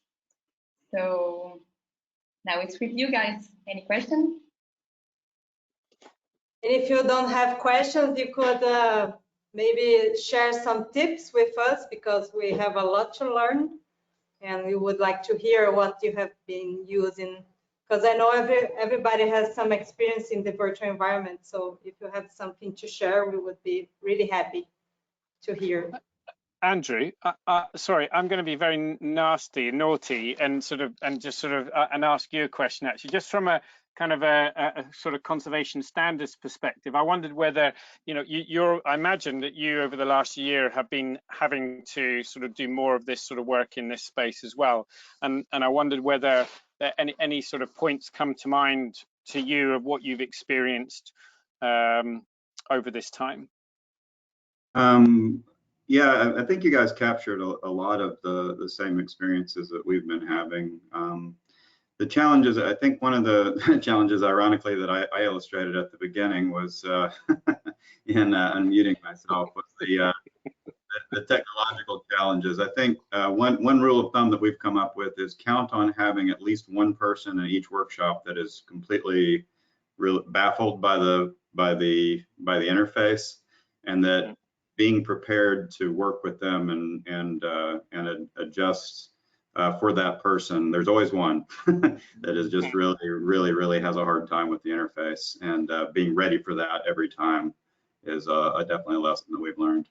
So now it's with you guys. Any questions? And if you don't have questions, you could maybe share some tips with us, because we have a lot to learn and we would like to hear what you have been using, because I know everybody has some experience in the virtual environment. So if you have something to share, we would be really happy to hear. Andrew, sorry, I'm going to be very nasty and naughty and ask you a question, actually, just from a kind of a sort of conservation standards perspective. I wondered whether, you know, I imagine that you over the last year have been having to sort of do more of this sort of work in this space as well, and I wondered whether any sort of points come to mind to you of what you've experienced over this time. Yeah, I think you guys captured a lot of the same experiences that we've been having. The challenges, I think one of the challenges, ironically, that I illustrated at the beginning was in unmuting myself, was the technological challenges. I think one rule of thumb that we've come up with is count on having at least one person in each workshop that is completely baffled by the interface, and that being prepared to work with them and adjust for that person. There's always one that is just really has a hard time with the interface, and being ready for that every time is definitely a lesson that we've learned.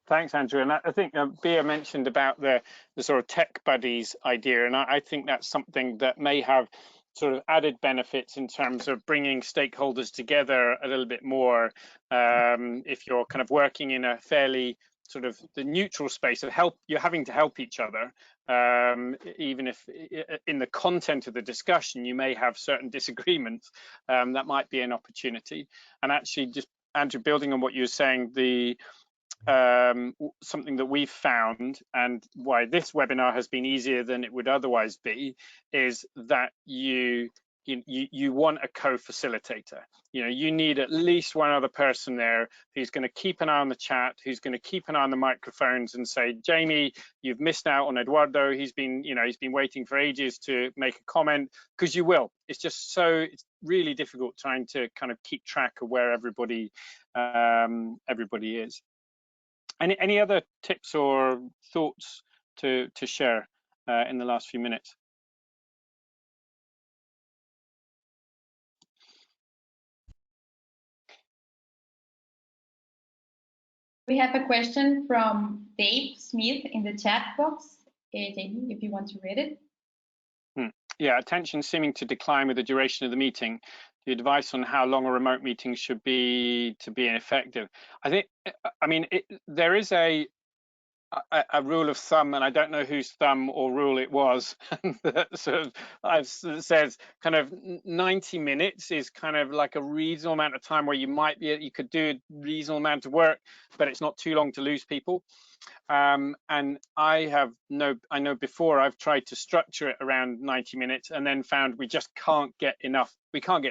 Thanks, Andrew. And I think Bia mentioned about the sort of tech buddies idea, and I think that's something that may have sort of added benefits in terms of bringing stakeholders together a little bit more. If you're kind of working in a fairly sort of the neutral space of help, you're having to help each other, even if in the content of the discussion you may have certain disagreements, that might be an opportunity. And actually, just Andrew, building on what you were saying, the something that we've found and why this webinar has been easier than it would otherwise be is that you want a co-facilitator. You need at least one other person there who's going to keep an eye on the chat, who's going to keep an eye on the microphones and say, Jamie, you've missed out on Eduardo. He's been waiting for ages to make a comment, because you will. It's it's really difficult trying to kind of keep track of where everybody is. Any other tips or thoughts to share in the last few minutes? We have a question from Dave Smith in the chat box. Jamie, if you want to read it. Yeah, attention seeming to decline with the duration of the meeting. The advice on how long a remote meeting should be to be effective. There is a rule of thumb, and I don't know whose thumb or rule it was, that sort of says kind of 90 minutes is kind of like a reasonable amount of time where you could do a reasonable amount of work, but it's not too long to lose people. And I know before I've tried to structure it around 90 minutes and then found we just can't get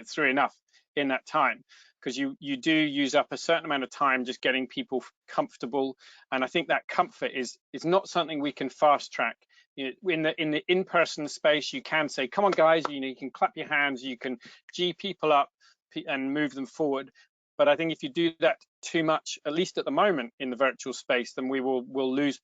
through enough in that time, because you do use up a certain amount of time just getting people comfortable. And I think that comfort is not something we can fast track. In the in-person space, you can say, come on guys, you can clap your hands, you can G people up and move them forward. But I think if you do that too much, at least at the moment in the virtual space, then we'll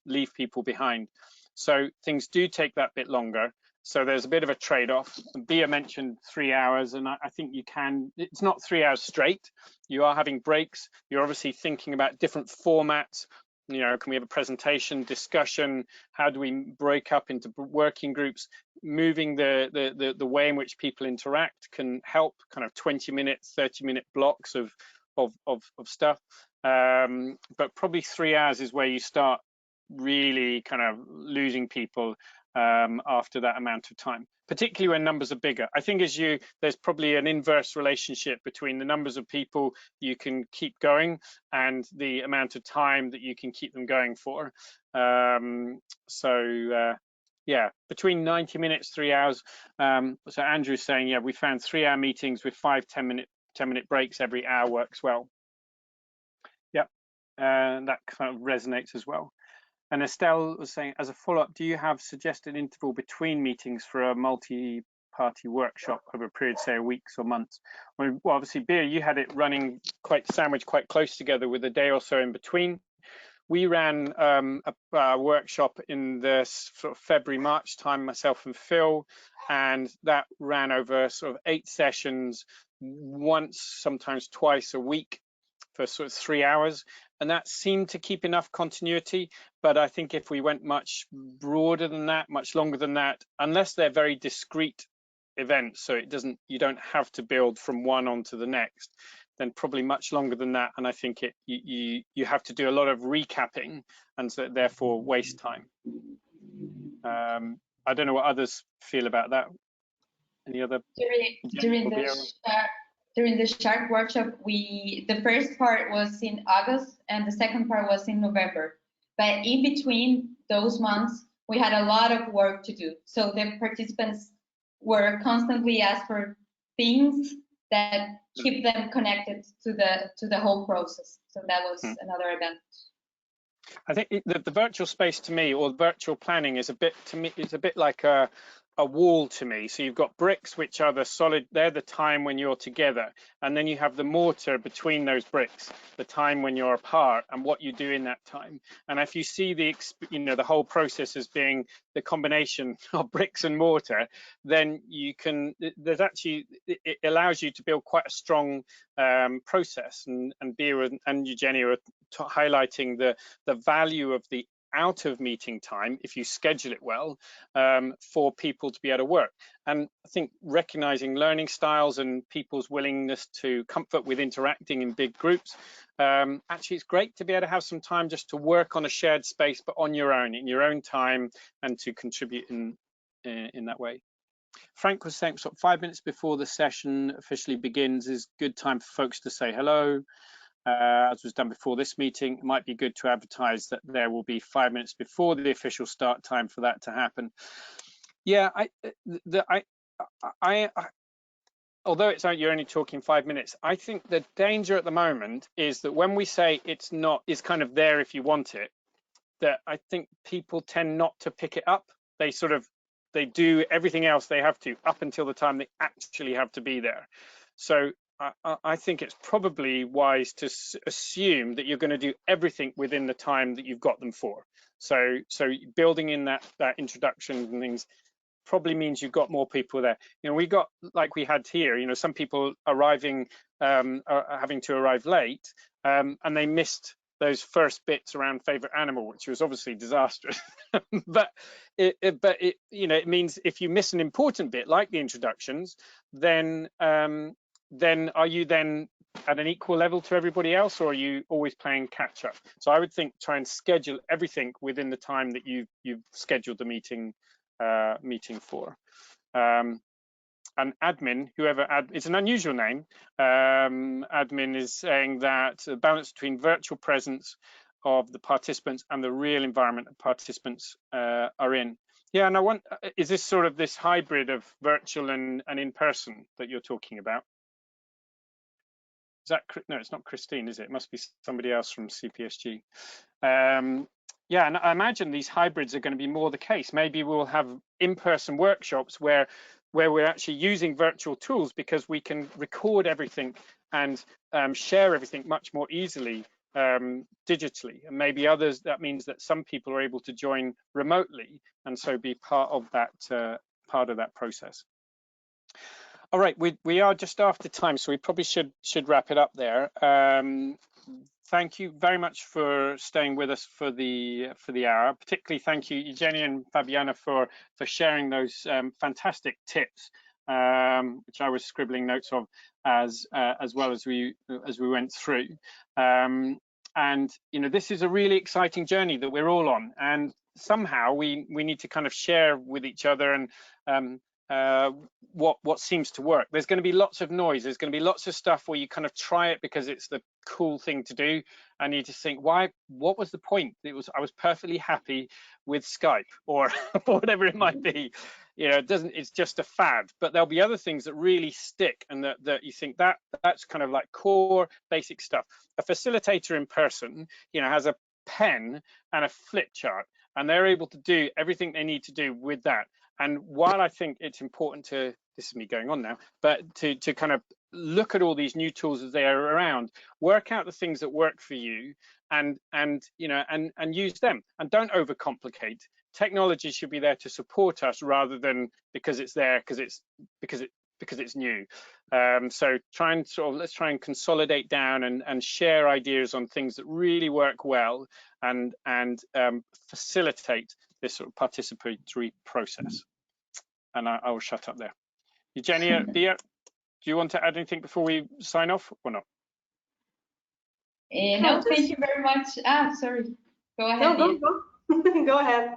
leave people behind. So things do take that bit longer. So there's a bit of a trade-off. Bia mentioned 3 hours, and I think it's not 3 hours straight. You are having breaks. You're obviously thinking about different formats. Can we have a presentation, discussion? How do we break up into working groups? Moving the way in which people interact can help, kind of 20-minute, 30-minute blocks of stuff. But probably 3 hours is where you start really kind of losing people after that amount of time, particularly when numbers are bigger. I think there's probably an inverse relationship between the numbers of people you can keep going and the amount of time that you can keep them going for. Yeah, between 90 minutes, 3 hours. So Andrew's saying, yeah, we found 3-hour meetings with 5-10-minute breaks every hour works well. Yep, and that kind of resonates as well. And Estelle was saying, as a follow-up, do you have suggested interval between meetings for a multi-party workshop over a period, say, of weeks or months? Well, obviously, Bea, you had it running sandwiched quite close together with a day or so in between. We ran a workshop in the sort of February, March time, myself and Phil, and that ran over sort of 8 sessions, once, sometimes twice a week, for sort of 3 hours, and that seemed to keep enough continuity. But I think if we went much broader than that, much longer than that, unless they're very discrete events, so you don't have to build from one onto the next, then probably much longer than that. And I think you have to do a lot of recapping, and so therefore waste time. I don't know what others feel about that. Any other? During the Shark workshop, the first part was in August and the second part was in November. But in between those months, we had a lot of work to do. So the participants were constantly asked for things that keep them connected to the whole process. So that was another advantage. I think the virtual space to me, or virtual planning, is a bit like a wall to me. So you've got bricks, which are the solid, they're the time when you're together, and then you have the mortar between those bricks, the time when you're apart and what you do in that time. And if you see the whole process as being the combination of bricks and mortar, then it allows you to build quite a strong process. And Bea and Eugenia are highlighting the value of the out of meeting time if you schedule it well, for people to be able to work. And I think recognizing learning styles and people's willingness to comfort with interacting in big groups, actually it's great to be able to have some time just to work on a shared space, but on your own, in your own time, and to contribute in that way. Frank was saying, so 5 minutes before the session officially begins is good time for folks to say hello. As was done before this meeting, it might be good to advertise that there will be 5 minutes before the official start time for that to happen. Yeah, although you're only talking 5 minutes, I think the danger at the moment is that when we say it's kind of there if you want it, that I think people tend not to pick it up. They do everything else they have to up until the time they actually have to be there. So I think it's probably wise to assume that you're going to do everything within the time that you've got them for. So building in that introduction and things probably means you've got more people there. You know, we got, like we had here, you know, some people arriving, having to arrive late, and they missed those first bits around favorite animal, which was obviously disastrous. but it you know, it means if you miss an important bit like the introductions, then are you then at an equal level to everybody else, or are you always playing catch up? So I would think try and schedule everything within the time that you've scheduled the meeting for. And admin, it's an unusual name. Admin is saying that the balance between virtual presence of the participants and the real environment that participants are in. Yeah, and I want, is this sort of this hybrid of virtual and in person that you're talking about? Is that, no, it's not Christine, is it? It must be somebody else from CPSG. Yeah, and I imagine these hybrids are going to be more the case. Maybe we'll have in-person workshops where we're actually using virtual tools because we can record everything and share everything much more easily digitally. And maybe others, that means that some people are able to join remotely and so be part of that process. All right, we are just after time, so we probably should wrap it up there. Thank you very much for staying with us for the hour. Particularly thank you, Eugenia and Fabiana, for sharing those fantastic tips, which I was scribbling notes of as well as we went through. And you know, this is a really exciting journey that we're all on, and somehow we need to kind of share with each other and what seems to work. There's going to be lots of noise. There's going to be lots of stuff where you kind of try it because it's the cool thing to do, and you just think, what was the point? I was perfectly happy with Skype or whatever it might be. You know, it's just a fad. But there'll be other things that really stick, and that you think that's kind of like core basic stuff. A facilitator in person, you know, has a pen and a flip chart, and they're able to do everything they need to do with that. And while I think it's important to, this is me going on now, but to kind of look at all these new tools as they are around, work out the things that work for you, and you know, and use them, and don't overcomplicate. Technology should be there to support us rather than because it's there because it's new. So let's try and consolidate down and share ideas on things that really work well, and facilitate this sort of participatory process. And I will shut up there. Eugenia, Bia, do you want to add anything before we sign off or not? No, thank you very much. Sorry, go ahead. No, go. Go ahead.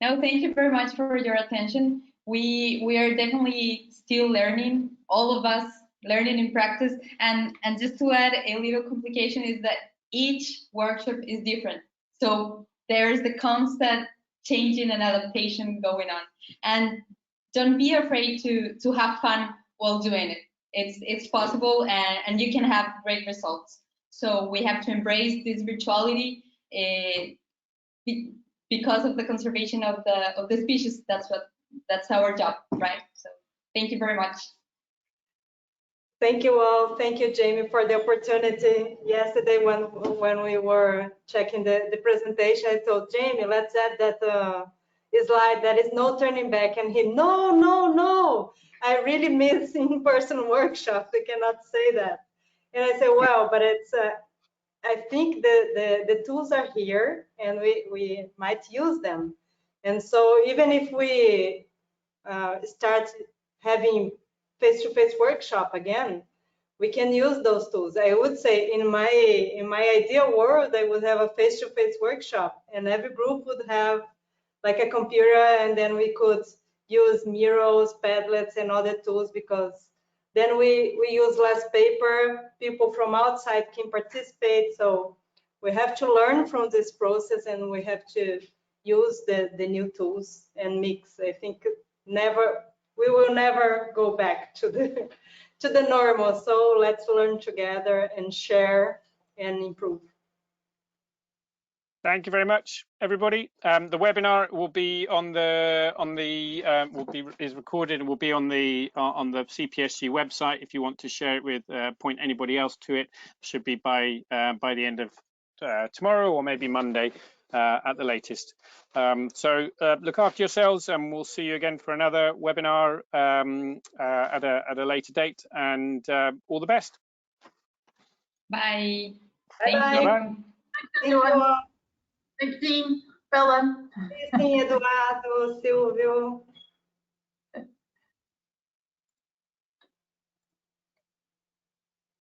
No, thank you very much for your attention. We are definitely still learning, all of us learning in practice. And just to add a little complication is that each workshop is different. So there's the constant changing and adaptation going on. And don't be afraid to have fun while doing it. It's possible, and you can have great results. So we have to embrace this virtuality because of the conservation of the species. That's our job, right? So thank you very much. Thank you all. Thank you, Jamie, for the opportunity. Yesterday, when we were checking the presentation, I told Jamie, let's add that slide that is no turning back. And he, no, I really miss in-person workshops. We cannot say that. And I said, well, but it's I think the tools are here and we might use them. And so even if we start having face-to-face workshop again, we can use those tools. I would say in my ideal world, I would have a face-to-face workshop and every group would have like a computer, and then we could use Miros, Padlets, and other tools, because then we use less paper. People from outside can participate. So we have to learn from this process, and we have to use the new tools and mix. I think we will never go back to the to the normal. So let's learn together and share and improve. Thank you very much, everybody. The webinar will be is recorded and will be on the CPSG website. If you want to share it with, point anybody else to it, should be by the end of tomorrow or maybe Monday at the latest. So look after yourselves, and we'll see you again for another webinar at a later date. And all the best. Bye. Bye-bye. Bye-bye. Thank you all. Thanks, Dean, Bella. Sim, Eduardo, Silvio.